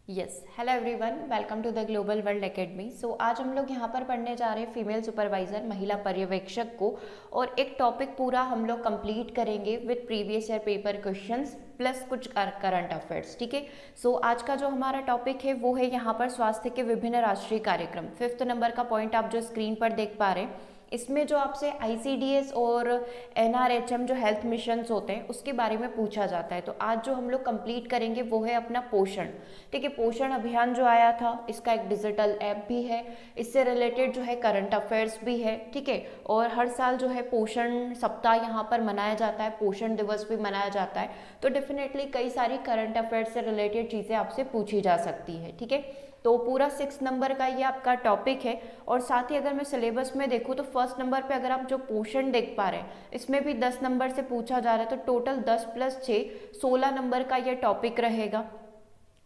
Yes, hello everyone, welcome to the Global World Academy. So आज हम लोग यहाँ पर पढ़ने जा रहे हैं फीमेल सुपरवाइजर, महिला पर्यवेक्षक को, और एक टॉपिक पूरा हम लोग कंप्लीट करेंगे with previous year paper questions plus कुछ करंट अफेयर्स। ठीक है। सो आज का जो हमारा टॉपिक है वो है यहाँ पर स्वास्थ्य के विभिन्न राष्ट्रीय कार्यक्रम। 5th नंबर का पॉइंट आप जो स्क्रीन पर देख पा रहे हैं, इसमें जो आपसे आईसीडीएस और एनआरएचएम जो हेल्थ मिशंस होते हैं उसके बारे में पूछा जाता है। तो आज जो हम लोग कंप्लीट करेंगे वो है अपना पोषण। ठीक है, पोषण अभियान जो आया था इसका एक डिजिटल ऐप भी है, इससे रिलेटेड जो है करंट अफेयर्स भी है। ठीक है, और हर साल जो है पोषण सप्ताह यहाँ पर मनाया जाता है, पोषण दिवस भी मनाया जाता है। तो डेफिनेटली कई सारी करंट अफेयर्स से रिलेटेड चीज़ें आपसे पूछी जा सकती है। ठीक है, तो पूरा 6 नंबर का ये आपका टॉपिक है। और साथ ही अगर मैं सिलेबस में देखूँ तो फर्स्ट नंबर पे अगर आप जो पोषण देख पा रहे हैं इसमें भी 10 नंबर से पूछा जा रहा है, तो टोटल 10 + 6 16 नंबर का ये टॉपिक रहेगा।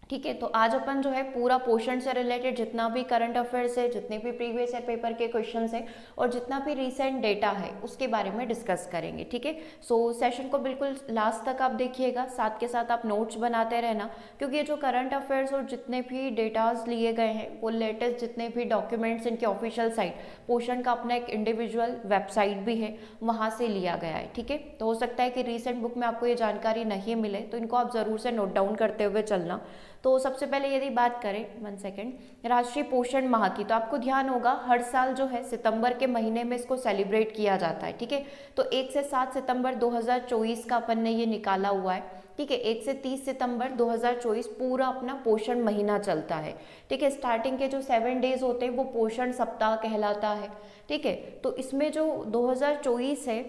ठीक है, तो आज अपन जो है पूरा पोषण से रिलेटेड जितना भी करंट अफेयर्स है, जितने भी प्रीवियस ईयर पेपर के क्वेश्चंस हैं और जितना भी रिसेंट डेटा है उसके बारे में डिस्कस करेंगे। ठीक है, सो सेशन को बिल्कुल लास्ट तक आप देखिएगा, साथ के साथ आप नोट्स बनाते रहना, क्योंकि ये जो करंट अफेयर्स और जितने भी डेटाज लिए गए हैं वो लेटेस्ट जितने भी डॉक्यूमेंट्स इनके ऑफिशियल साइट, पोषण का अपना एक इंडिविजुअल वेबसाइट भी है, वहाँ से लिया गया है। ठीक है, तो हो सकता है कि रिसेंट बुक में आपको ये जानकारी नहीं मिले, तो इनको आप ज़रूर से नोट डाउन करते हुए चलना। तो सबसे पहले यदि बात करें 1 सेकेंड राष्ट्रीय पोषण माह की, तो आपको ध्यान होगा हर साल जो है सितंबर के महीने में इसको सेलिब्रेट किया जाता है। ठीक है, तो 1 से 7 सितंबर 2024 का अपन ने ये निकाला हुआ है। ठीक है, 1 से 30 सितंबर 2024 पूरा अपना पोषण महीना चलता है। ठीक है, स्टार्टिंग के जो 7 डेज होते हैं वो पोषण सप्ताह कहलाता है। ठीक है, तो इसमें जो 2024 है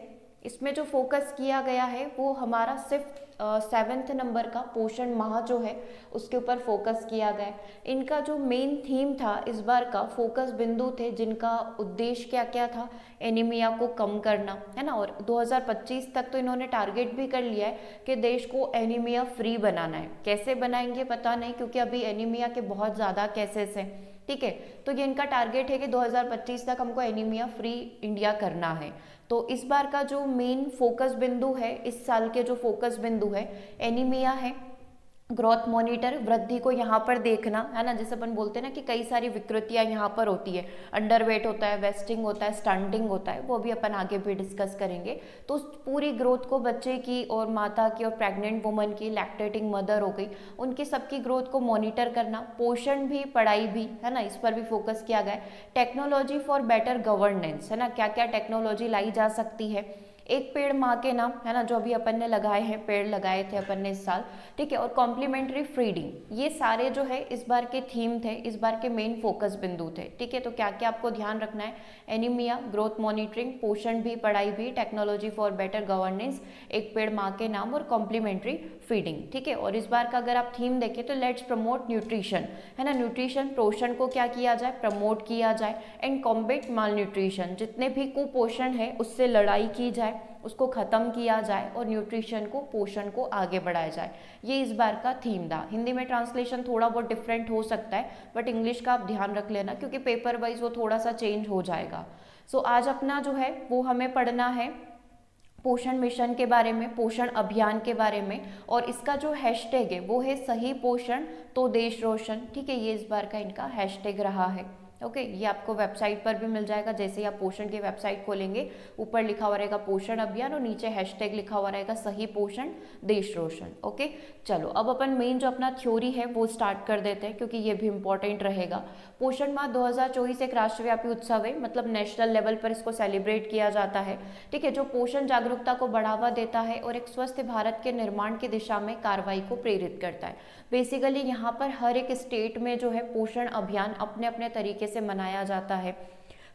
इसमें जो फोकस किया गया है वो हमारा सिर्फ 7th नंबर का पोषण माह जो है उसके ऊपर फोकस किया गया है। इनका जो मेन थीम था इस बार का, फोकस बिंदु थे जिनका उद्देश्य क्या क्या था, एनीमिया को कम करना है ना। और 2025 तक तो इन्होंने टारगेट भी कर लिया है कि देश को एनीमिया फ्री बनाना है। कैसे बनाएंगे पता नहीं, क्योंकि अभी एनीमिया के बहुत ज़्यादा केसेस हैं। ठीक है, तो ये इनका टारगेट है कि 2025 तक हमको एनीमिया फ्री इंडिया करना है। तो इस बार का जो मेन फोकस बिंदु है, इस साल के जो फोकस बिंदु है एनीमिया है। ग्रोथ मॉनिटर, वृद्धि को यहाँ पर देखना है ना, जैसे अपन बोलते हैं ना कि कई सारी विकृतियाँ यहाँ पर होती है, अंडरवेट होता है, वेस्टिंग होता है, स्टंटिंग होता है, वो भी अपन आगे भी डिस्कस करेंगे। तो उस पूरी ग्रोथ को बच्चे की और माता की और प्रेग्नेंट वुमन की, लैक्टेटिंग मदर हो गई, उनकी सबकी ग्रोथ को मॉनिटर करना, पोषण भी पढ़ाई भी है ना, इस पर भी फोकस किया गया है। टेक्नोलॉजी फॉर बेटर गवर्नेंस है ना, क्या क्या टेक्नोलॉजी लाई जा सकती है। एक पेड़ माँ के नाम है ना, जो अभी अपन ने लगाए हैं, पेड़ लगाए थे अपन ने इस साल। ठीक है, और कॉम्प्लीमेंट्री फीडिंग, ये सारे जो है इस बार के थीम थे, इस बार के मेन फोकस बिंदु थे। ठीक है, तो क्या क्या आपको ध्यान रखना है, एनीमिया, ग्रोथ मॉनिटरिंग, पोषण भी पढ़ाई भी, टेक्नोलॉजी फॉर बेटर गवर्नेंस, एक पेड़ माँ के नाम और कॉम्प्लीमेंट्री फीडिंग। ठीक है, और इस बार का अगर आप थीम देखें तो लेट्स प्रमोट न्यूट्रिशन है ना, न्यूट्रिशन पोषण को क्या किया जाए, प्रमोट किया जाए, एंड कॉम्बेट माल न्यूट्रिशन, जितने भी कुपोषण है उससे लड़ाई की जाए, उसको ख़त्म किया जाए और न्यूट्रिशन को, पोषण को आगे बढ़ाया जाए। ये इस बार का थीम था। हिंदी में ट्रांसलेशन थोड़ा बहुत डिफरेंट हो सकता है, बट इंग्लिश का आप ध्यान रख लेना, क्योंकि पेपर वाइज वो थोड़ा सा चेंज हो जाएगा। सो आज अपना जो है वो हमें पढ़ना है पोषण मिशन के बारे में, पोषण अभियान के बारे में, और इसका जो हैशटैग है वो है सही पोषण तो देश रोशन। ठीक है, ये इस बार का इनका हैशटैग रहा है। ओके, ये आपको वेबसाइट पर भी मिल जाएगा, जैसे ही आप पोषण की वेबसाइट खोलेंगे ऊपर लिखा हुआ रहेगा पोषण अभियान और नीचे हैशटैग लिखा हुआ रहेगा सही पोषण देश रोशन। ओके, चलो अब अपन मेन जो अपना थ्योरी है वो स्टार्ट कर देते हैं, क्योंकि ये भी इंपॉर्टेंट रहेगा। पोषण माह 2024 एक राष्ट्रव्यापी उत्सव है, मतलब नेशनल लेवल पर इसको सेलिब्रेट किया जाता है। ठीक है, जो पोषण जागरूकता को बढ़ावा देता है और एक स्वस्थ भारत के निर्माण की दिशा में कार्रवाई को प्रेरित करता है। बेसिकली यहाँ पर हर एक स्टेट में जो है पोषण अभियान अपने अपने तरीके से मनाया जाता है।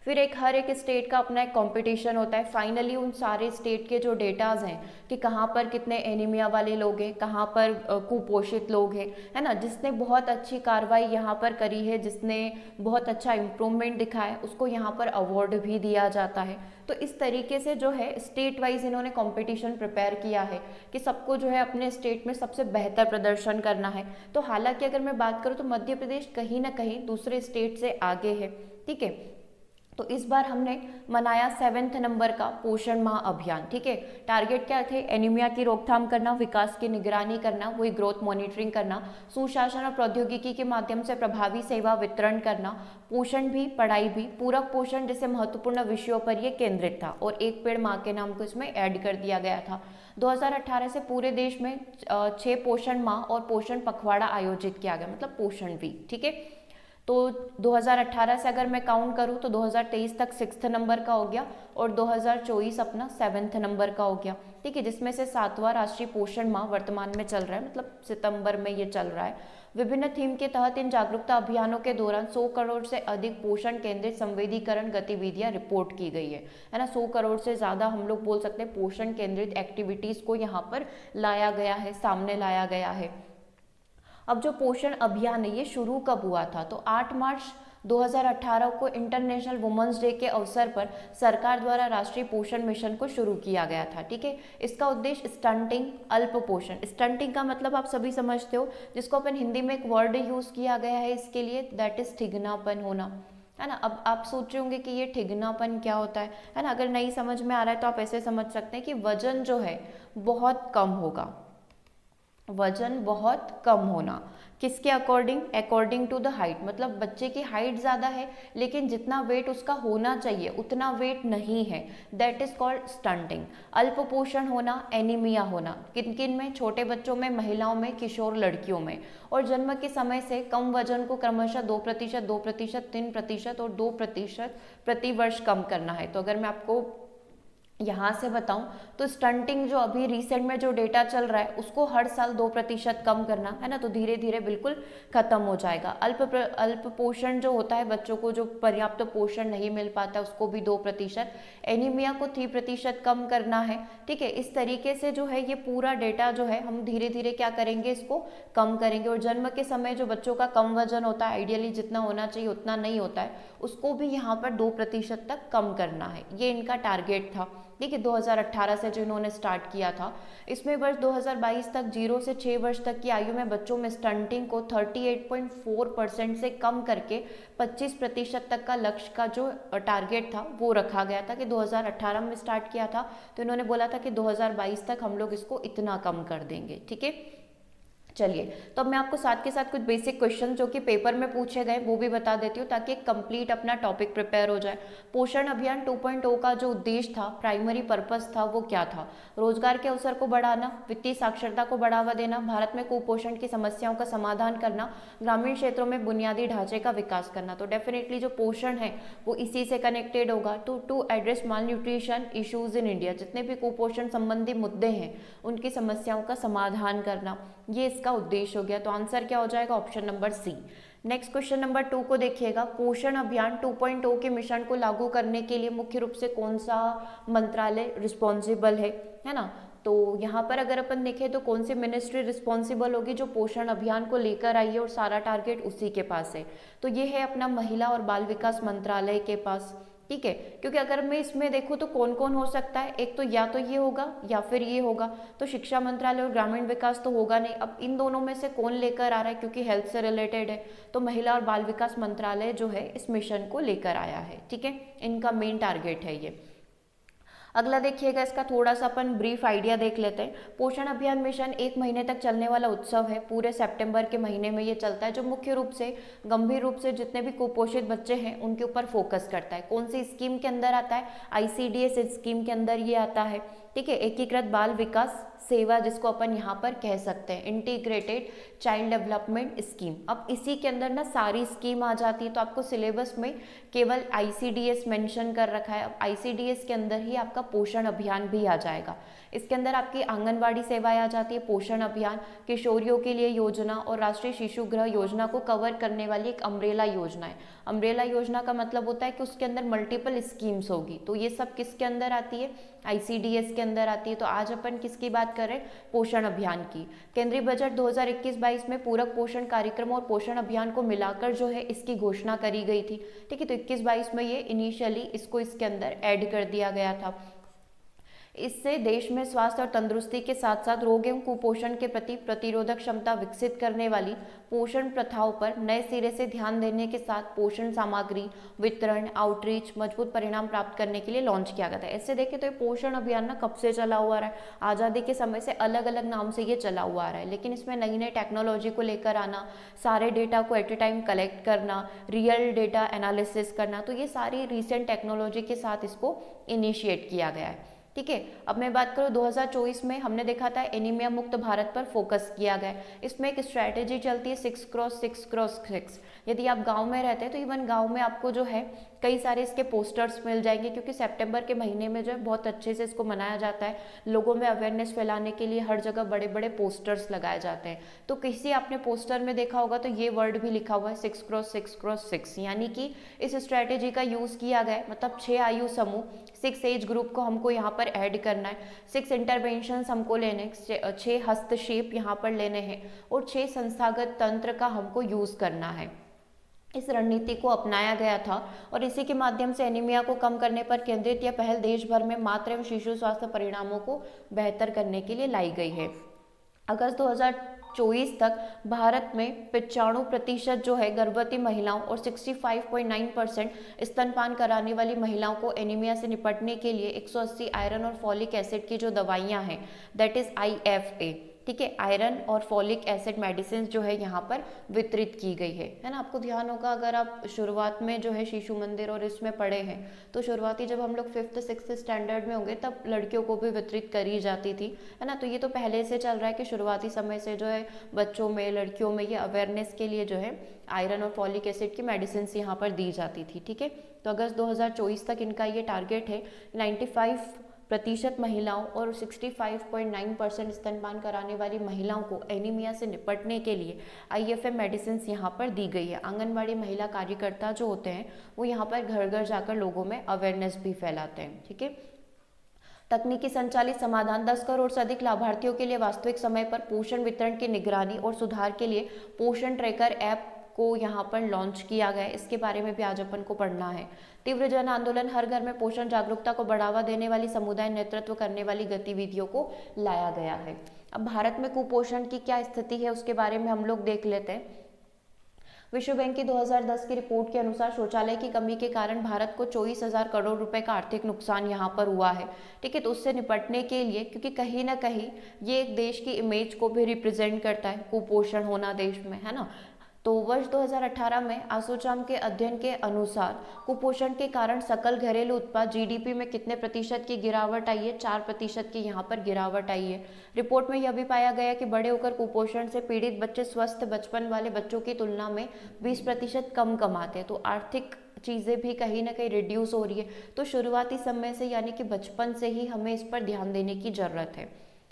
फिर एक हर एक स्टेट का अपना एक कंपटीशन होता है। फाइनली उन सारे स्टेट के जो डेटाज हैं कि कहाँ पर कितने एनीमिया वाले लोग हैं, कहाँ पर कुपोषित लोग हैं, है ना, जिसने बहुत अच्छी कार्रवाई यहाँ पर करी है, जिसने बहुत अच्छा इम्प्रूवमेंट दिखाया है, उसको यहाँ पर अवार्ड भी दिया जाता है। तो इस तरीके से जो है स्टेट वाइज इन्होंने कंपटीशन प्रिपेयर किया है कि सबको जो है अपने स्टेट में सबसे बेहतर प्रदर्शन करना है। तो हालांकि अगर मैं बात करूँ तो मध्य प्रदेश कहीं ना कहीं दूसरे स्टेट से आगे है। ठीक है, तो इस बार हमने मनाया 7वें नंबर का पोषण माह अभियान। ठीक है, टारगेट क्या थे? एनीमिया की रोकथाम करना, विकास की निगरानी करना, वही ग्रोथ मॉनिटरिंग करना, सुशासन और प्रौद्योगिकी के माध्यम से प्रभावी सेवा वितरण करना, पोषण भी पढ़ाई भी, पूरक पोषण जैसे महत्वपूर्ण विषयों पर यह केंद्रित था और एक पेड़ माँ के नाम को इसमें ऐड कर दिया गया था। 2018 से पूरे देश में 6 पोषण माह और पोषण पखवाड़ा आयोजित किया गया, मतलब पोषण वीक। ठीक है, तो 2018 से अगर मैं काउंट करूँ तो 2023 तक 6th नंबर का हो गया और 2024 अपना 7th नंबर का हो गया। ठीक है, जिसमें से 7वां राष्ट्रीय पोषण माह वर्तमान में चल रहा है, मतलब सितंबर में ये चल रहा है। विभिन्न थीम के तहत इन जागरूकता अभियानों के दौरान 100 करोड़ से अधिक पोषण केंद्रित संवेदीकरण गतिविधियां रिपोर्ट की गई है ना। 100 करोड़ से ज़्यादा हम लोग बोल सकते हैं पोषण केंद्रित एक्टिविटीज़ को यहाँ पर लाया गया है, सामने लाया गया है। अब जो पोषण अभियान है ये शुरू कब हुआ था? तो 8 मार्च 2018 को इंटरनेशनल वुमेन्स डे के अवसर पर सरकार द्वारा राष्ट्रीय पोषण मिशन को शुरू किया गया था। ठीक है, इसका उद्देश्य स्टंटिंग, अल्प पोषण, स्टंटिंग का मतलब आप सभी समझते हो, जिसको अपन हिंदी में एक वर्ड यूज किया गया है इसके लिए, दैट इज ठिगनापन होना, है ना। अब आप सोच रहे होंगे कि ये ठिगनापन क्या होता है ना। अगर नहीं समझ में आ रहा है तो आप ऐसे समझ सकते हैं कि वजन जो है बहुत कम होगा, वजन बहुत कम होना। किसके according? According to the height, मतलब बच्चे की हाइट ज़्यादा है लेकिन जितना वेट उसका होना चाहिए उतना वेट नहीं है, दैट इज कॉल्ड स्टंटिंग। अल्प पोषण होना, एनीमिया होना, किन किन में? छोटे बच्चों में, महिलाओं में, किशोर लड़कियों में। और जन्म के समय से कम वजन को क्रमशः 2%, 2%, 3% और 2% प्रति वर्ष कम करना है। तो अगर मैं आपको यहाँ से बताऊं तो स्टंटिंग जो अभी रिसेंट में जो डेटा चल रहा है उसको हर साल 2% कम करना है ना, तो धीरे धीरे बिल्कुल खत्म हो जाएगा। अल्प पोषण जो होता है, बच्चों को जो पर्याप्त पोषण नहीं मिल पाता उसको भी 2%, एनीमिया को 3% कम करना है। ठीक है, इस तरीके से जो है ये पूरा डेटा जो है हम धीरे धीरे क्या करेंगे, इसको कम करेंगे। और जन्म के समय जो बच्चों का कम वजन होता है, आइडियली जितना होना चाहिए उतना नहीं होता है, उसको भी यहाँ पर 2% तक कम करना है, ये इनका टारगेट था। ठीक है, 2018 से जो इन्होंने स्टार्ट किया था। इसमें वर्ष 2022 तक 0 से 6 वर्ष तक की आयु में बच्चों में स्टंटिंग को 38.4% से कम करके 25% तक का लक्ष्य का जो टारगेट था वो रखा गया था, कि 2018 में स्टार्ट किया था तो इन्होंने बोला था कि 2022 तक हम लोग इसको इतना कम कर देंगे। ठीक है, चलिए, तो अब मैं आपको साथ के साथ कुछ बेसिक क्वेश्चन जो कि पेपर में पूछे गए वो भी बता देती हूँ, ताकि एक कंप्लीट अपना टॉपिक प्रिपेयर हो जाए। पोषण अभियान 2.0 का जो उद्देश्य था, प्राइमरी पर्पस था, वो क्या था? रोजगार के अवसर को बढ़ाना, वित्तीय साक्षरता को बढ़ावा देना, भारत में कुपोषण की समस्याओं का समाधान करना, ग्रामीण क्षेत्रों में बुनियादी ढांचे का विकास करना। तो डेफिनेटली जो पोषण है वो इसी से कनेक्टेड होगा। To address malnutrition issues in India, जितने भी कुपोषण संबंधी मुद्दे हैं उनकी समस्याओं का समाधान करना, ये इसका उद्देश्य हो गया। तो आंसर क्या हो जाएगा? Option number C. Next question number 2 को देखिएगा। पोषण अभियान 2.0 के मिशन को लागू करने के लिए मुख्य रूप से कौन सा मंत्रालय रिस्पॉन्सिबल है ना। तो यहाँ पर अगर अपन देखें तो कौन सी मिनिस्ट्री रिस्पॉन्सिबल होगी जो पोषण अभियान को लेकर आई है और सारा टारगेट उसी के पास है? तो ये है अपना महिला और बाल विकास मंत्रालय के पास। ठीक है, क्योंकि अगर मैं इसमें देखूँ तो कौन कौन हो सकता है, एक तो या तो ये होगा या फिर ये होगा। तो शिक्षा मंत्रालय और ग्रामीण विकास तो होगा नहीं। अब इन दोनों में से कौन लेकर आ रहा है, क्योंकि हेल्थ से रिलेटेड है, तो महिला और बाल विकास मंत्रालय जो है इस मिशन को लेकर आया है। ठीक है, इनका मेन टारगेट है ये। अगला देखिएगा, इसका थोड़ा सा अपन ब्रीफ आइडिया देख लेते हैं। पोषण अभियान मिशन 1 महीने तक चलने वाला उत्सव है, पूरे सितंबर के महीने में ये चलता है, जो मुख्य रूप से गंभीर रूप से जितने भी कुपोषित बच्चे हैं उनके ऊपर फोकस करता है। कौन सी स्कीम के अंदर आता है? ICDS स्कीम के अंदर ये आता है। ठीक है, एकीकृत बाल विकास सेवा, जिसको अपन यहाँ पर कह सकते हैं इंटीग्रेटेड चाइल्ड डेवलपमेंट स्कीम। अब इसी के अंदर ना सारी स्कीम आ जाती है, तो आपको सिलेबस में केवल ICDS मेंशन कर रखा है। अब ICDS के अंदर ही आपका पोषण अभियान भी आ जाएगा। इसके अंदर आपकी आंगनवाड़ी सेवाएं आ जाती है, पोषण अभियान, किशोरियों के लिए योजना और राष्ट्रीय शिशु गृह योजना को कवर करने वाली एक अम्ब्रेला योजना है। अम्ब्रेला योजना का मतलब होता है कि उसके अंदर मल्टीपल स्कीम्स होगी। तो ये सब किसके अंदर आती है? ICDS के अंदर आती है। तो आज अपन किसकी बात कर रहे हैं? पोषण अभियान की। केंद्रीय बजट 2021-22 में पूरक पोषण कार्यक्रम और पोषण अभियान को मिलाकर जो है इसकी घोषणा करी गई थी। ठीक है, तो 21-22 में ये इनिशियली इसको इसके अंदर ऐड कर दिया गया था। इससे देश में स्वास्थ्य और तंदुरुस्ती के साथ साथ रोग एवं कुपोषण के प्रति प्रतिरोधक क्षमता विकसित करने वाली पोषण प्रथाओं पर नए सिरे से ध्यान देने के साथ पोषण सामग्री वितरण आउटरीच मजबूत परिणाम प्राप्त करने के लिए लॉन्च किया गया था। ऐसे देखें तो ये पोषण अभियान ना कब से चला हुआ रहा है, आज़ादी के समय से अलग अलग नाम से ये चला हुआ आ रहा है, लेकिन इसमें नई नई टेक्नोलॉजी को लेकर आना, सारे डेटा को एट ए टाइम कलेक्ट करना, रियल डेटा एनालिसिस करना, तो ये सारी रिसेंट टेक्नोलॉजी के साथ इसको इनिशिएट किया गया है। ठीक है, अब मैं बात करूँ 2024 में हमने देखा था एनीमिया मुक्त भारत पर फोकस किया गया। इसमें एक स्ट्रैटेजी चलती है 6x6x6। यदि आप गांव में रहते हैं तो इवन गांव में आपको जो है कई सारे इसके पोस्टर्स मिल जाएंगे, क्योंकि सितंबर के महीने में जो है बहुत अच्छे से इसको मनाया जाता है। लोगों में अवेयरनेस फैलाने के लिए हर जगह बड़े बड़े पोस्टर्स लगाए जाते हैं। तो किसी आपने पोस्टर में देखा होगा तो ये वर्ड भी लिखा हुआ है 6x6x6, यानी कि इस स्ट्रैटेजी का यूज़ किया गया है। मतलब 6 आयु समूह, 6 एज ग्रुप को हमको यहाँ पर ऐड करना है, 6 इंटरवेंशंस हमको लेने, 6 हस्तक्षेप यहाँ पर लेने हैं और 6 संस्थागत तंत्र का हमको यूज़ करना है। इस रणनीति को अपनाया गया था और इसी के माध्यम से एनीमिया को कम करने पर केंद्रित यह पहल देश भर में मातृ एवं शिशु स्वास्थ्य परिणामों को बेहतर करने के लिए लाई गई है। अगस्त 2024 तक भारत में 95% जो है गर्भवती महिलाओं और 65.9% स्तनपान कराने वाली महिलाओं को एनीमिया से निपटने के लिए 180 आयरन और फॉलिक एसिड की जो दवाइयाँ हैं, दैट इज IFA, ठीक है, आयरन और फॉलिक एसिड मेडिसिन जो है यहाँ पर वितरित की गई है ना। आपको ध्यान होगा अगर आप शुरुआत में जो है शिशु मंदिर और इसमें पढ़े हैं तो शुरुआती जब हम लोग 5th 6th स्टैंडर्ड में होंगे तब लड़कियों को भी वितरित करी जाती थी, है ना। तो ये तो पहले से चल रहा है कि शुरुआती समय से जो है बच्चों में लड़कियों में ये अवेयरनेस के लिए जो है आयरन और फॉलिक एसिड की मेडिसिन यहाँ पर दी जाती थी। ठीक है, तो अगस्त 2024 तक इनका ये टारगेट है 95% महिलाओं और 65.9% स्तनपान कराने वाली महिलाओं को एनीमिया से निपटने के लिए IFA मेडिसिन यहाँ पर दी गई है। आंगनबाड़ी महिला कार्यकर्ता जो होते हैं वो यहाँ पर घर घर जाकर लोगों में अवेयरनेस भी फैलाते हैं। ठीक है, तकनीकी संचालित समाधान 10 करोड़ से अधिक लाभार्थियों के लिए वास्तविक समय पर पोषण वितरण की निगरानी और सुधार के लिए पोषण ट्रैकर ऐप को यहाँ पर लॉन्च किया गया है। इसके बारे में भी आज अपन को पढ़ना है। तीव्र जन आंदोलन, हर घर में पोषण जागरूकता को बढ़ावा देने वाली समुदाय नेतृत्व करने वाली गतिविधियों को लाया गया है। अब भारत में कुपोषण की क्या स्थिति है उसके बारे में हम लोग देख लेते हैं। विश्व बैंक की 2010 की रिपोर्ट के अनुसार शौचालय की कमी के कारण भारत को 24,000 करोड़ रुपए का आर्थिक नुकसान यहाँ पर हुआ है। ठीक है, तो उससे निपटने के लिए, क्योंकि कहीं ना कहीं ये एक देश की इमेज को भी रिप्रेजेंट करता है कुपोषण होना देश में, है ना। तो वर्ष 2018 में आसोचैम के अध्ययन के अनुसार कुपोषण के कारण सकल घरेलू उत्पाद GDP में कितने प्रतिशत की गिरावट आई है? 4% की यहाँ पर गिरावट आई है। रिपोर्ट में यह भी पाया गया कि बड़े होकर कुपोषण से पीड़ित बच्चे स्वस्थ बचपन वाले बच्चों की तुलना में 20% कम कमाते हैं। तो आर्थिक चीज़ें भी कहीं ना कहीं रिड्यूस हो रही है। तो शुरुआती समय से यानी कि बचपन से ही हमें इस पर ध्यान देने की ज़रूरत है।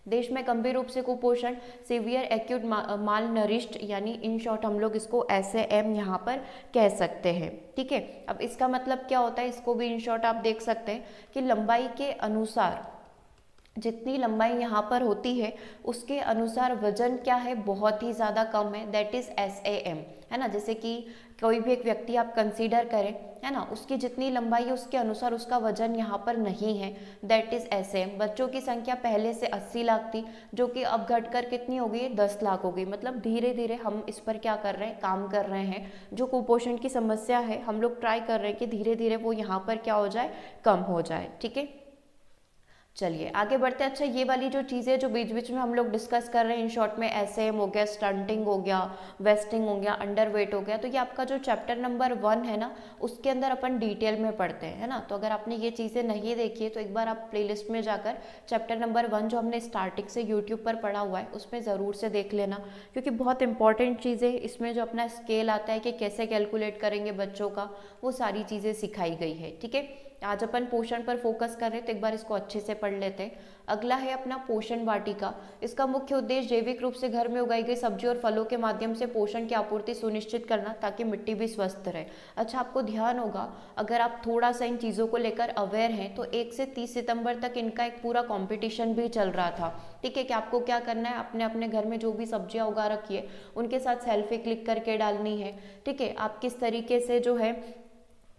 देश में गंभीर रूप से कुपोषण, सीवियर एक्यूट माल नरिश्ड, यानी इन शॉर्ट हम लोग इसको SAM यहाँ पर कह सकते हैं। ठीक है, अब इसका मतलब क्या होता है, इसको भी इन शॉर्ट आप देख सकते हैं कि लंबाई के अनुसार, जितनी लंबाई यहाँ पर होती है उसके अनुसार वजन क्या है, बहुत ही ज़्यादा कम है, दैट इज़ SAM, है ना। जैसे कि कोई भी एक व्यक्ति आप कंसीडर करें, है ना, उसकी जितनी लंबाई है उसके अनुसार उसका वजन यहाँ पर नहीं है, दैट इज़ SAM। बच्चों की संख्या पहले से 80 लाख थी जो कि अब घटकर कितनी हो गई, 10 लाख हो गई। मतलब धीरे धीरे हम इस पर क्या कर रहे हैं, काम कर रहे हैं। जो कुपोषण की समस्या है हम लोग ट्राई कर रहे हैं कि धीरे धीरे वो यहाँ पर क्या हो जाए, कम हो जाए। ठीक है, चलिए आगे बढ़ते हैं। अच्छा, ये वाली जो चीज़ें जो बीच बीच में हम लोग डिस्कस कर रहे हैं इन शॉर्ट में, SAM हो गया, स्टंटिंग हो गया, वेस्टिंग हो गया, अंडरवेट हो गया, तो ये आपका जो चैप्टर नंबर 1 है ना उसके अंदर अपन डिटेल में पढ़ते हैं, है ना। तो अगर आपने ये चीज़ें नहीं देखी है तो एक बार आप प्लेलिस्ट में जाकर चैप्टर नंबर 1 जो हमने स्टार्टिंग से यूट्यूब पर पढ़ा हुआ है उसमें ज़रूर से देख लेना, क्योंकि बहुत इंपॉर्टेंट चीज़ें इसमें जो अपना स्केल आता है कि कैसे कैलकुलेट करेंगे बच्चों का, वो सारी चीज़ें सिखाई गई है। ठीक है, आज अपन पोषण पर फोकस कर रहे हैं तो एक बार इसको अच्छे से पढ़ लेते हैं। अगला है अपना पोषण वाटिका। इसका मुख्य उद्देश्य जैविक रूप से घर में उगाई गई सब्जी और फलों के माध्यम से पोषण की आपूर्ति सुनिश्चित करना ताकि मिट्टी भी स्वस्थ रहे। अच्छा, आपको ध्यान होगा अगर आप थोड़ा सा इन चीज़ों को लेकर अवेयर हैं तो 1 से 30 सितंबर तक इनका एक पूरा कंपटीशन भी चल रहा था। ठीक है, कि आपको क्या करना है, अपने अपने घर में जो भी सब्जियां उगा रखी है उनके साथ सेल्फी क्लिक करके डालनी है। ठीक है, आप किस तरीके से जो है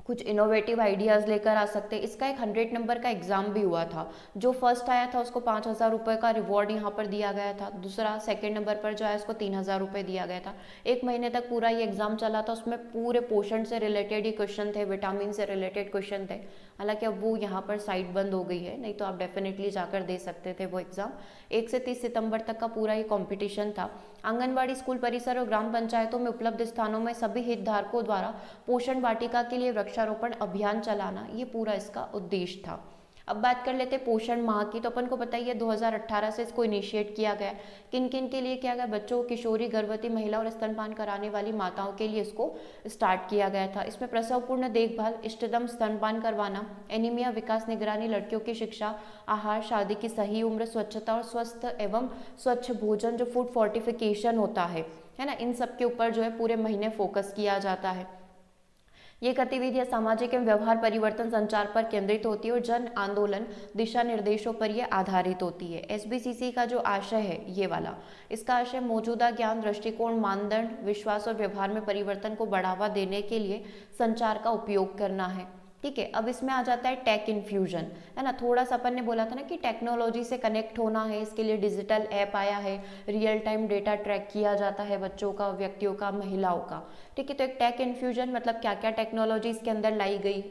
कुछ इनोवेटिव आइडियाज़ लेकर आ सकते हैं। इसका एक 100 नंबर का एग्ज़ाम भी हुआ था। जो फर्स्ट आया था उसको 5,000 रुपये का रिवॉर्ड यहाँ पर दिया गया था। दूसरा सेकंड नंबर पर जो आया उसको 3,000 रुपये दिया गया था। 1 महीने तक पूरा ये एग्ज़ाम चला था। उसमें पूरे पोषण से रिलेटेड ही क्वेश्चन थे, विटामिन से रिलेटेड क्वेश्चन थे। हालांकि अब वो यहाँ पर साइट बंद हो गई है, नहीं तो आप डेफिनेटली जाकर दे सकते थे वो एग्ज़ाम। 1 से 30 सितंबर तक का पूरा ये कॉम्पिटिशन था। आंगनबाड़ी, स्कूल परिसर और ग्राम पंचायतों में उपलब्ध स्थानों में सभी हितधारकों द्वारा पोषण वाटिका के लिए वृक्षारोपण अभियान चलाना, ये पूरा इसका उद्देश्य था। अब बात कर लेते हैं पोषण माह की। तो अपन को पता ही है 2018 से इसको इनिशिएट किया गया। किन किन के लिए किया गया? बच्चों, किशोरी, गर्भवती महिला और स्तनपान कराने वाली माताओं के लिए इसको स्टार्ट किया गया था। इसमें प्रसव पूर्ण देखभाल, इष्टतम स्तनपान करवाना, एनीमिया, विकास निगरानी, लड़कियों की शिक्षा, आहार, शादी की सही उम्र, स्वच्छता और स्वस्थ एवं स्वच्छ भोजन, जो फूड फोर्टिफिकेशन होता है ना, इन सब के ऊपर जो है पूरे महीने फोकस किया जाता है। ये गतिविधियां सामाजिक एवं व्यवहार परिवर्तन संचार पर केंद्रित होती है और जन आंदोलन दिशा निर्देशों पर यह आधारित होती है। एसबीसीसी का जो आशय है ये वाला, इसका आशय मौजूदा ज्ञान, दृष्टिकोण, मानदंड, विश्वास और व्यवहार में परिवर्तन को बढ़ावा देने के लिए संचार का उपयोग करना है। ठीक है, अब इसमें आ जाता है टेक इन्फ्यूजन, है ना। थोड़ा सा अपन ने बोला था ना कि टेक्नोलॉजी से कनेक्ट होना है, इसके लिए डिजिटल ऐप आया है, रियल टाइम डेटा ट्रैक किया जाता है बच्चों का, व्यक्तियों का, महिलाओं का। ठीक है, तो एक टेक इन्फ्यूजन मतलब क्या क्या टेक्नोलॉजी इसके अंदर लाई गई।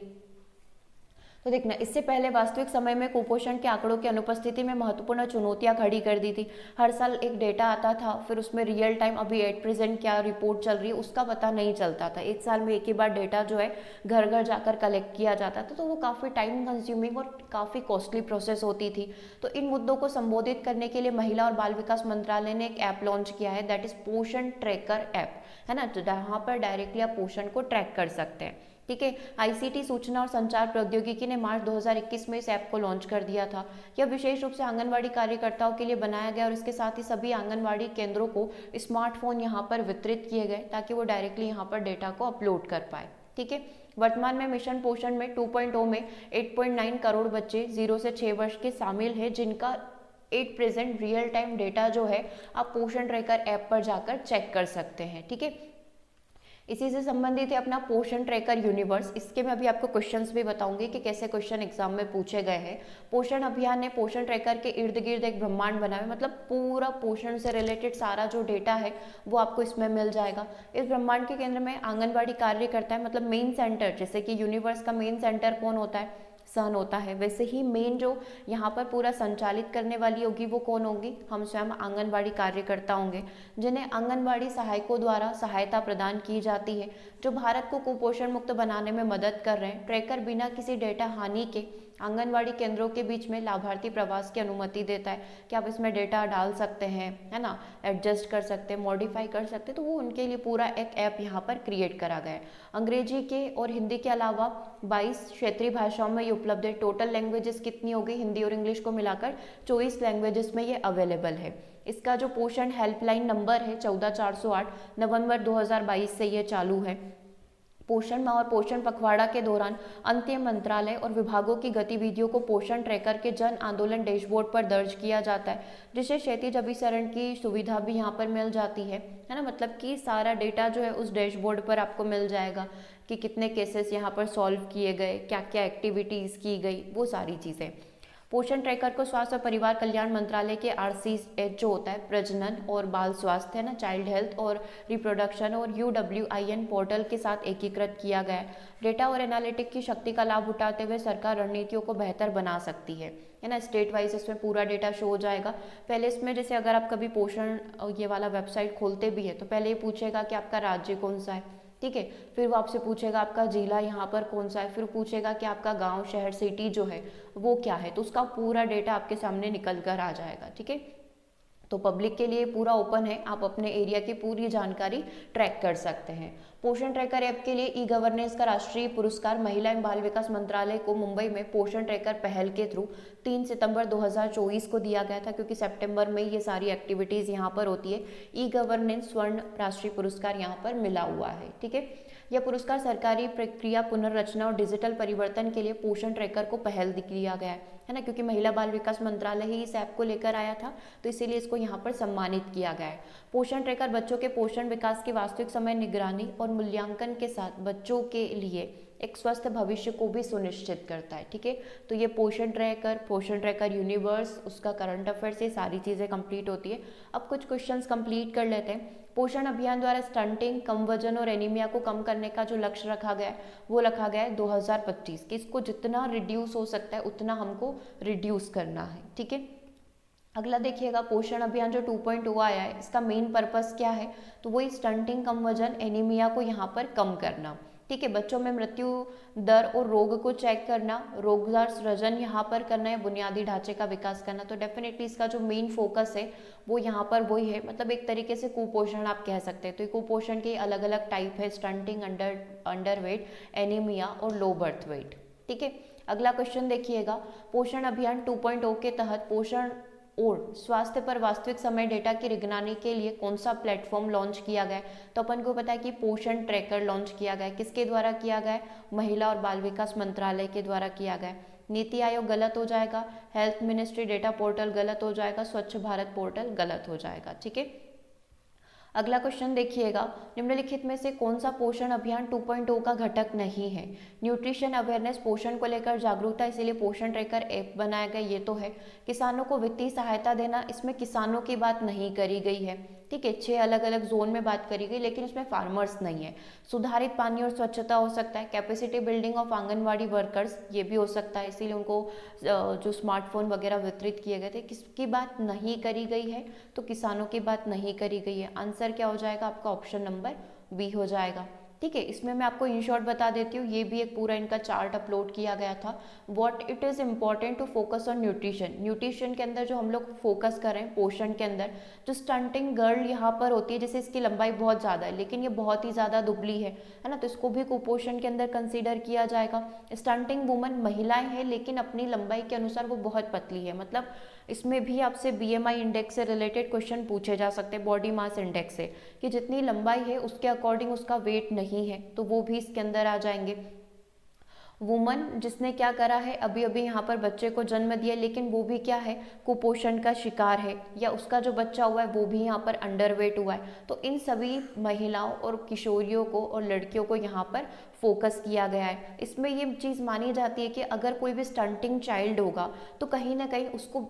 तो देखना, इससे पहले वास्तविक समय में कुपोषण के आंकड़ों की अनुपस्थिति में महत्वपूर्ण चुनौतियां खड़ी कर दी थी। हर साल एक डेटा आता था, फिर उसमें रियल टाइम अभी एट प्रेजेंट क्या रिपोर्ट चल रही है उसका पता नहीं चलता था। एक साल में एक ही बार डेटा जो है घर घर जाकर कलेक्ट किया जाता था, तो वो काफ़ी टाइम कंज्यूमिंग और काफ़ी कॉस्टली प्रोसेस होती थी। तो इन मुद्दों को संबोधित करने के लिए महिला और बाल विकास मंत्रालय ने एक ऐप लॉन्च किया है, दैट इज पोषण ट्रैकर ऐप, है ना। तो जहाँ पर डायरेक्टली आप पोषण को ट्रैक कर सकते हैं। ठीक है, आईसीटी, सूचना और संचार प्रौद्योगिकी ने मार्च 2021 में इस ऐप को लॉन्च कर दिया था। यह विशेष रूप से आंगनवाड़ी कार्यकर्ताओं के लिए बनाया गया और इसके साथ ही सभी आंगनवाड़ी केंद्रों को स्मार्टफोन यहाँ पर वितरित किए गए ताकि वो डायरेक्टली यहाँ पर डेटा को अपलोड कर पाए। ठीक है, वर्तमान में मिशन पोषण में 2.0 में 8.9 करोड़ बच्चे 0 से 6 वर्ष के शामिल है, जिनका at present real time data जो है आप पोषण ट्रैकर ऐप पर जाकर चेक कर सकते हैं। ठीक है, इसी से संबंधित है अपना पोषण ट्रैकर यूनिवर्स। इसके मैं अभी आपको क्वेश्चंस भी बताऊंगी कि कैसे क्वेश्चन एग्जाम में पूछे गए हैं। पोषण अभियान ने पोषण ट्रैकर के इर्द गिर्द एक ब्रह्मांड बनाया, मतलब पूरा पोषण से रिलेटेड सारा जो डेटा है वो आपको इसमें मिल जाएगा। इस ब्रह्मांड के केंद्र में आंगनबाड़ी कार्य करता है, मतलब मेन सेंटर, जैसे कि यूनिवर्स का मेन सेंटर कौन होता है? सन होता है। वैसे ही मेन जो यहाँ पर पूरा संचालित करने वाली होगी वो कौन होगी? हम स्वयं आंगनबाड़ी कार्यकर्ता होंगे, जिन्हें आंगनबाड़ी सहायकों द्वारा सहायता प्रदान की जाती है, जो भारत को कुपोषण मुक्त बनाने में मदद कर रहे हैं। ट्रैकर बिना किसी डेटा हानि के आंगनबाड़ी केंद्रों के बीच में लाभार्थी प्रवास की अनुमति देता है कि आप इसमें डेटा डाल सकते हैं, है ना, एडजस्ट कर सकते हैं, मॉडिफाई कर सकते हैं। तो वो उनके लिए पूरा एक ऐप यहाँ पर क्रिएट करा गया है। अंग्रेजी के और हिंदी के अलावा 22 क्षेत्रीय भाषाओं में ये उपलब्ध है। टोटल लैंग्वेजेस कितनी हो गई? हिंदी और इंग्लिश को मिलाकर 24 लैंग्वेजेस में ये अवेलेबल है। इसका जो पोषण हेल्पलाइन नंबर है 14408, नवंबर 2022 से ये चालू है। पोषण माह और पोषण पखवाड़ा के दौरान अंत्य मंत्रालय और विभागों की गतिविधियों को पोषण ट्रैकर के जन आंदोलन डैशबोर्ड पर दर्ज किया जाता है, जिससे क्षैतिज अभिसरण की सुविधा भी यहाँ पर मिल जाती है ना। मतलब कि सारा डेटा जो है उस डैशबोर्ड पर आपको मिल जाएगा कि कितने केसेस यहाँ पर सॉल्व किए गए, क्या क्या एक्टिविटीज़ की गई, वो सारी चीज़ें। पोषण ट्रैकर को स्वास्थ्य और परिवार कल्याण मंत्रालय के RCH जो होता है, प्रजनन और बाल स्वास्थ्य, है ना, चाइल्ड हेल्थ और रिप्रोडक्शन, और UWIN पोर्टल के साथ एकीकृत किया गया है। डेटा और एनालिटिक की शक्ति का लाभ उठाते हुए सरकार रणनीतियों को बेहतर बना सकती है ना। स्टेट वाइज इसमें पूरा डेटा शो हो जाएगा। पहले इसमें जैसे अगर आप कभी पोषण ये वाला वेबसाइट खोलते भी है तो पहले ये पूछेगा कि आपका राज्य कौन सा है, ठीक है, फिर वो आपसे पूछेगा आपका जिला यहाँ पर कौन सा है, फिर पूछेगा कि आपका गांव, शहर, सिटी जो है वो क्या है, तो उसका पूरा डेटा आपके सामने निकल कर आ जाएगा। ठीक है, तो पब्लिक के लिए पूरा ओपन है, आप अपने एरिया की पूरी जानकारी ट्रैक कर सकते हैं। पोषण ट्रैकर ऐप के लिए ई गवर्नेंस का राष्ट्रीय पुरस्कार महिला एवं बाल विकास मंत्रालय को मुंबई में पोषण ट्रैकर पहल के थ्रू 3 सितंबर 2024 को दिया गया था, क्योंकि सितंबर में ये सारी एक्टिविटीज़ यहाँ पर होती है। ई गवर्नेंस स्वर्ण राष्ट्रीय पुरस्कार यहाँ पर मिला हुआ है। ठीक है, यह पुरस्कार सरकारी प्रक्रिया पुनर्रचना और डिजिटल परिवर्तन के लिए पोषण ट्रैकर को पहल दिया गया है ना, क्योंकि महिला बाल विकास मंत्रालय ही इस ऐप को लेकर आया था, तो इसीलिए इसको यहाँ पर सम्मानित किया गया है। पोषण ट्रैकर बच्चों के पोषण विकास की वास्तविक समय निगरानी और मूल्यांकन के साथ बच्चों के लिए एक स्वस्थ भविष्य को भी सुनिश्चित करता है। ठीक है, तो ये पोषण ट्रैकर यूनिवर्स, उसका करंट अफेयर्स, ये सारी चीज़ें कंप्लीट होती है। अब कुछ क्वेश्चंस कंप्लीट कर लेते हैं। पोषण अभियान द्वारा स्टंटिंग, कम वजन और एनीमिया को कम करने का जो लक्ष्य रखा गया है वो रखा गया है 2025 कि इसको जितना रिड्यूस हो सकता है उतना हमको रिड्यूस करना है। ठीक है, अगला देखिएगा, पोषण अभियान जो 2.0 आया है इसका मेन पर्पस क्या है, तो वही स्टंटिंग, कम वजन, एनीमिया को यहाँ पर कम करना। ठीक है, बच्चों में मृत्यु दर और रोग को चेक करना, रोगदार सृजन यहाँ पर करना है, बुनियादी ढांचे का विकास करना। तो डेफिनेटली इसका जो मेन फोकस है वो यहाँ पर वही है, मतलब एक तरीके से कुपोषण आप कह सकते हैं। तो कुपोषण के अलग अलग टाइप है, स्टंटिंग, अंडरवेट, एनीमिया और लो बर्थ वेट। ठीक है, अगला क्वेश्चन देखिएगा, पोषण अभियान 2.0 के तहत पोषण और स्वास्थ्य पर वास्तविक समय डेटा की निगरानी के लिए कौन सा प्लेटफॉर्म लॉन्च किया गया है, तो अपन को पता है कि पोषण ट्रैकर लॉन्च किया गया है। किसके द्वारा किया गया है, महिला और बाल विकास मंत्रालय के द्वारा किया गया है। नीति आयोग गलत हो जाएगा, हेल्थ मिनिस्ट्री डेटा पोर्टल गलत हो जाएगा, स्वच्छ भारत पोर्टल गलत हो जाएगा। ठीक है, अगला क्वेश्चन देखिएगा, निम्नलिखित में से कौन सा पोषण अभियान 2.0 का घटक नहीं है। न्यूट्रिशन अवेयरनेस, पोषण को लेकर जागरूकता, इसीलिए पोषण ट्रैकर ऐप बनाया गया, ये तो है। किसानों को वित्तीय सहायता देना, इसमें किसानों की बात नहीं करी गई है। ठीक है, 6 अलग अलग जोन में बात करी गई लेकिन उसमें फार्मर्स नहीं है। सुधारित पानी और स्वच्छता हो सकता है, capacity building of anganwadi workers, ये भी हो सकता है, इसीलिए उनको जो स्मार्टफोन वगैरह वितरित किए गए थे, किसकी बात नहीं करी गई है, तो किसानों की बात नहीं करी गई है। आंसर क्या हो जाएगा आपका, ऑप्शन नंबर बी हो जाएगा। ठीक है, इसमें मैं आपको इन शॉर्ट बता देती हूँ, ये भी एक पूरा इनका चार्ट अपलोड किया गया था। What it is important to focus on nutrition, nutrition के अंदर जो हम लोग फोकस कर रहे हैं पोषण के अंदर, जो स्टंटिंग गर्ल यहाँ पर होती है, जैसे इसकी लंबाई बहुत ज़्यादा है लेकिन ये बहुत ही ज़्यादा दुबली है ना, तो इसको भी कुपोषण के अंदर कंसीडर किया जाएगा। स्टंटिंग वुमन महिलाएं हैं लेकिन अपनी लंबाई के अनुसार वो बहुत पतली है, मतलब इसमें भी आपसे BMI इंडेक्स से रिलेटेड क्वेश्चन पूछे जा सकते हैं, बॉडी मास इंडेक्स से, कि जितनी लंबाई है उसके अकॉर्डिंग उसका वेट नहीं है, तो वो भी इसके अंदर आ जाएंगे। वुमन जिसने क्या करा है, अभी अभी यहाँ पर बच्चे को जन्म दिया लेकिन वो भी क्या है, कुपोषण का शिकार है, या उसका जो बच्चा हुआ है वो भी यहाँ पर अंडरवेट हुआ है। तो इन सभी महिलाओं और किशोरियों को और लड़कियों को यहाँ पर फोकस किया गया है। इसमें ये चीज़ मानी जाती है कि अगर कोई भी स्टंटिंग चाइल्ड होगा तो कहीं ना कहीं उसको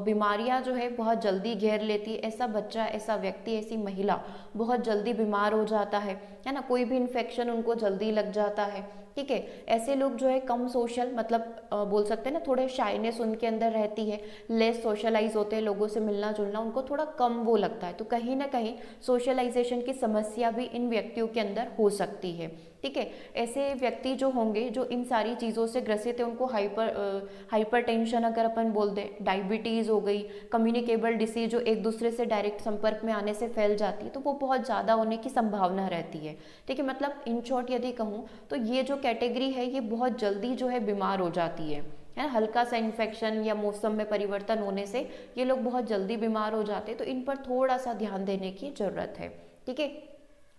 बीमारियां जो है बहुत जल्दी घेर लेती है। ऐसा बच्चा, ऐसा व्यक्ति, ऐसी महिला बहुत जल्दी बीमार हो जाता है ना, कोई भी इन्फेक्शन उनको जल्दी लग जाता है। ठीक है, ऐसे लोग जो है कम सोशल, मतलब बोल सकते हैं ना, थोड़े शाइनेस उनके अंदर रहती है, लेस सोशलाइज होते हैं, लोगों से मिलना जुलना उनको थोड़ा कम वो लगता है, तो कहीं ना कहीं सोशलाइजेशन की समस्या भी इन व्यक्तियों के अंदर हो सकती है। ठीक है, ऐसे व्यक्ति जो होंगे जो इन सारी चीज़ों से ग्रसित है, उनको हाइपरटेंशन अगर अपन बोल दें, डायबिटीज़ हो गई, कम्युनिकेबल डिसीज जो एक दूसरे से डायरेक्ट संपर्क में आने से फैल जाती है, तो वो बहुत ज़्यादा होने की संभावना रहती है। ठीक है, मतलब इन शॉर्ट यदि कहूँ तो ये जो कैटेगरी है ये बहुत जल्दी जो है बीमार हो जाती है ना, हल्का सा इन्फेक्शन या मौसम में परिवर्तन होने से ये लोग बहुत जल्दी बीमार हो जाते हैं, तो इन पर थोड़ा सा ध्यान देने की ज़रूरत है। ठीक है,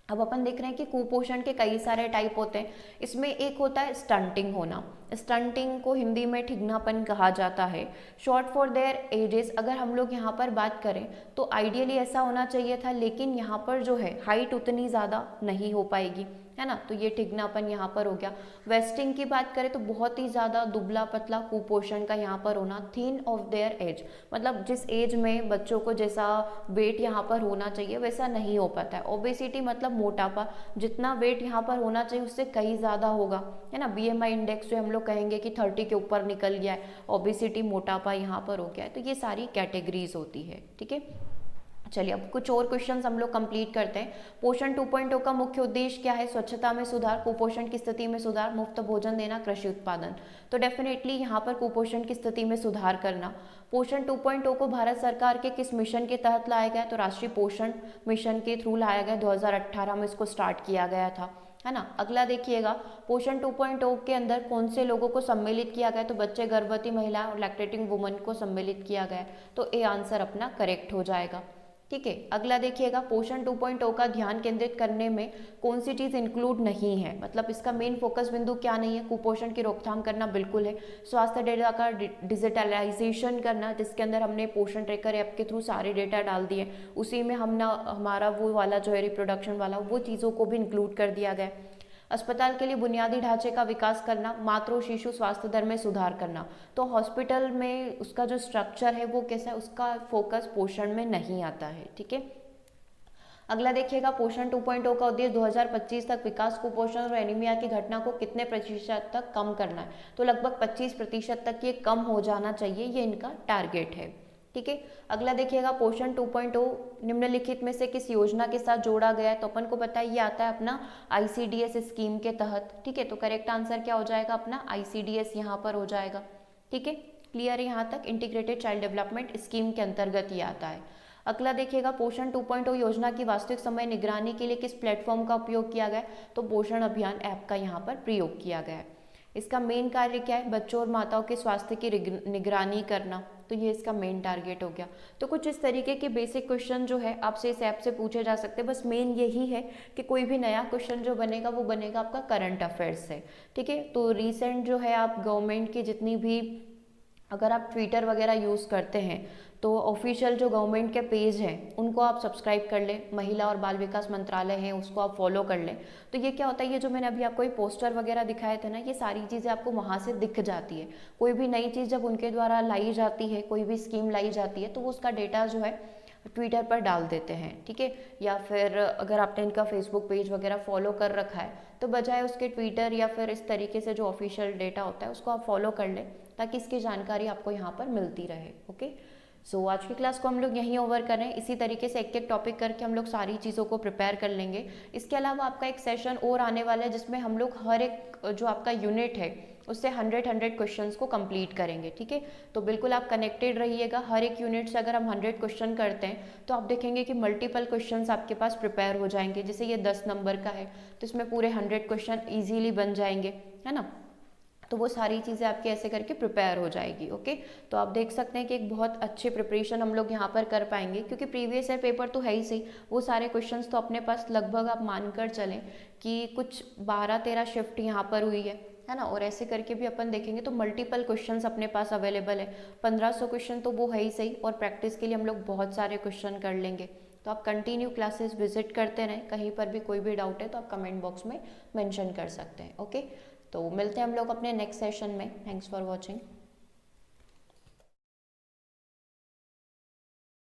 अब अपन देख रहे हैं कि कुपोषण के कई सारे टाइप होते हैं। इसमें एक होता है स्टंटिंग होना, स्टंटिंग को हिंदी में ठिगनापन कहा जाता है, शॉर्ट फॉर देयर एजेस। अगर हम लोग यहाँ पर बात करें तो आइडियली ऐसा होना चाहिए था, लेकिन यहाँ पर जो है हाइट उतनी ज़्यादा नहीं हो पाएगी, है ना, तो ये ठिगनापन यहाँ पर हो गया। वेस्टिंग की बात करें तो बहुत ही ज़्यादा दुबला पतला कुपोषण का यहाँ पर होना, थिन ऑफ देयर एज, मतलब जिस एज में बच्चों को जैसा वेट यहाँ पर होना चाहिए वैसा नहीं हो पाता है। ओबेसिटी मतलब मोटापा, जितना वेट यहाँ पर होना चाहिए उससे कहीं ज़्यादा होगा, है ना। BMI इंडेक्स जो हम लोग कहेंगे कि 30 के ऊपर निकल गया है, ओबेसिटी मोटापा यहाँ पर हो गया है, तो ये सारी कैटेगरीज होती है। ठीक है, चलिए अब कुछ और क्वेश्चंस हम लोग कंप्लीट करते हैं। पोषण 2.0 का मुख्य उद्देश्य क्या है? स्वच्छता में सुधार, कुपोषण की स्थिति में सुधार, मुफ्त भोजन देना, कृषि उत्पादन। तो डेफिनेटली यहाँ पर कुपोषण की स्थिति में सुधार करना। पोषण 2.0 को भारत सरकार के किस मिशन के तहत लाया गया? तो राष्ट्रीय पोषण मिशन के थ्रू लाया गया, 2018 में इसको स्टार्ट किया गया था, है ना। अगला देखिएगा, पोषण 2.0 के अंदर कौन से लोगों को सम्मिलित किया गया? तो बच्चे, गर्भवती महिला और लैक्टेटिंग वुमन को सम्मिलित किया गया, तो ए आंसर अपना करेक्ट हो जाएगा। ठीक है, अगला देखिएगा, पोषण 2.0 का ध्यान केंद्रित करने में कौन सी चीज़ इंक्लूड नहीं है, मतलब इसका मेन फोकस बिंदु क्या नहीं है? कुपोषण की रोकथाम करना बिल्कुल है। स्वास्थ्य डेटा का डिजिटलाइजेशन करना, जिसके अंदर हमने पोषण ट्रैकर ऐप के थ्रू सारे डेटा डाल दिए, उसी में हम ना हमारा वो वाला जो है रिप्रोडक्शन वाला, वो चीज़ों को भी इंक्लूड कर दिया गया। अस्पताल के लिए बुनियादी ढांचे का विकास करना, मातृ और शिशु स्वास्थ्य दर में सुधार करना। तो हॉस्पिटल में उसका जो स्ट्रक्चर है वो कैसा है, उसका फोकस पोषण में नहीं आता है, ठीक है। अगला देखिएगा, पोषण 2.0 का उद्देश्य 2025 तक विकास, कुपोषण और एनीमिया की घटना को कितने प्रतिशत तक कम करना है। तो लगभग 25% तक ये कम हो जाना चाहिए, ये इनका टारगेट है, ठीक है। अगला देखिएगा, पोषण 2.0 निम्नलिखित में से किस योजना के साथ जोड़ा गया है। तो अपन को पता है ये आता है अपना ICDS स्कीम के तहत, ठीक है। तो करेक्ट आंसर क्या हो जाएगा अपना ICDS यहाँ पर हो जाएगा, ठीक है। क्लियर है यहाँ तक, इंटीग्रेटेड चाइल्ड डेवलपमेंट स्कीम के अंतर्गत ये आता है। अगला देखिएगा, पोषण 2.0 योजना की वास्तविक समय निगरानी के लिए किस प्लेटफॉर्म का उपयोग किया गया है। तो पोषण अभियान ऐप का यहाँ पर प्रयोग किया गया है। इसका मेन कार्य क्या है, बच्चों और माताओं के स्वास्थ्य की निगरानी करना। तो ये इसका मेन टारगेट हो गया। तो कुछ इस तरीके के बेसिक क्वेश्चन जो है आपसे इस ऐप से पूछे जा सकते हैं। बस मेन यही है कि कोई भी नया क्वेश्चन जो बनेगा वो बनेगा आपका करंट अफेयर्स से, ठीक है। तो रिसेंट जो है आप गवर्नमेंट की जितनी भी, अगर आप ट्विटर वगैरह यूज़ करते हैं तो ऑफिशियल जो गवर्नमेंट के पेज हैं उनको आप सब्सक्राइब कर लें, महिला और बाल विकास मंत्रालय है उसको आप फॉलो कर लें। तो ये क्या होता है, ये जो मैंने अभी आपको ये पोस्टर वगैरह दिखाए थे ना, ये सारी चीज़ें आपको वहाँ से दिख जाती है। कोई भी नई चीज़ जब उनके द्वारा लाई जाती है, कोई भी स्कीम लाई जाती है, तो वो उसका डेटा जो है ट्विटर पर डाल देते हैं, ठीक है। या फिर अगर आपने इनका फेसबुक पेज वगैरह फॉलो कर रखा है तो बजाय उसके ट्विटर या फिर इस तरीके से जो ऑफिशियल डेटा होता है उसको आप फॉलो कर लें, ताकि इसकी जानकारी आपको यहाँ पर मिलती रहे, ओके। सो आज की क्लास को हम लोग यहीं ओवर कर रहे हैं। इसी तरीके से एक एक टॉपिक करके हम लोग सारी चीज़ों को प्रिपेयर कर लेंगे। इसके अलावा आपका एक सेशन और आने वाला है जिसमें हम लोग हर एक जो आपका यूनिट है उससे 100 क्वेश्चंस को कंप्लीट करेंगे, ठीक है। तो बिल्कुल आप कनेक्टेड रहिएगा। हर एक यूनिट से अगर हम 100 क्वेश्चन करते हैं तो आप देखेंगे कि मल्टीपल क्वेश्चंस आपके पास प्रिपेयर हो जाएंगे। जैसे ये 10 नंबर का है तो इसमें पूरे 100 क्वेश्चन ईजीली बन जाएंगे, है ना। तो वो सारी चीज़ें आपकी ऐसे करके प्रिपेयर हो जाएगी, ओके। तो आप देख सकते हैं कि एक बहुत अच्छे प्रिपरेशन हम लोग यहाँ पर कर पाएंगे, क्योंकि प्रीवियस ईयर पेपर तो है ही सही। वो सारे क्वेश्चंस तो अपने पास लगभग आप मानकर चलें कि कुछ 12-13 शिफ्ट यहाँ पर हुई है ना। और ऐसे करके भी अपन देखेंगे तो मल्टीपल क्वेश्चंस अपने पास अवेलेबल है। 1500 क्वेश्चन तो वो है ही सही, और प्रैक्टिस के लिए हम लोग बहुत सारे क्वेश्चन कर लेंगे। तो आप कंटिन्यू क्लासेस विजिट करते रहें। कहीं पर भी कोई भी डाउट है तो आप कमेंट बॉक्स में मेंशन कर सकते हैं, ओके। तो मिलते हैं हम लोग अपने नेक्स्ट सेशन में। Thanks for watching.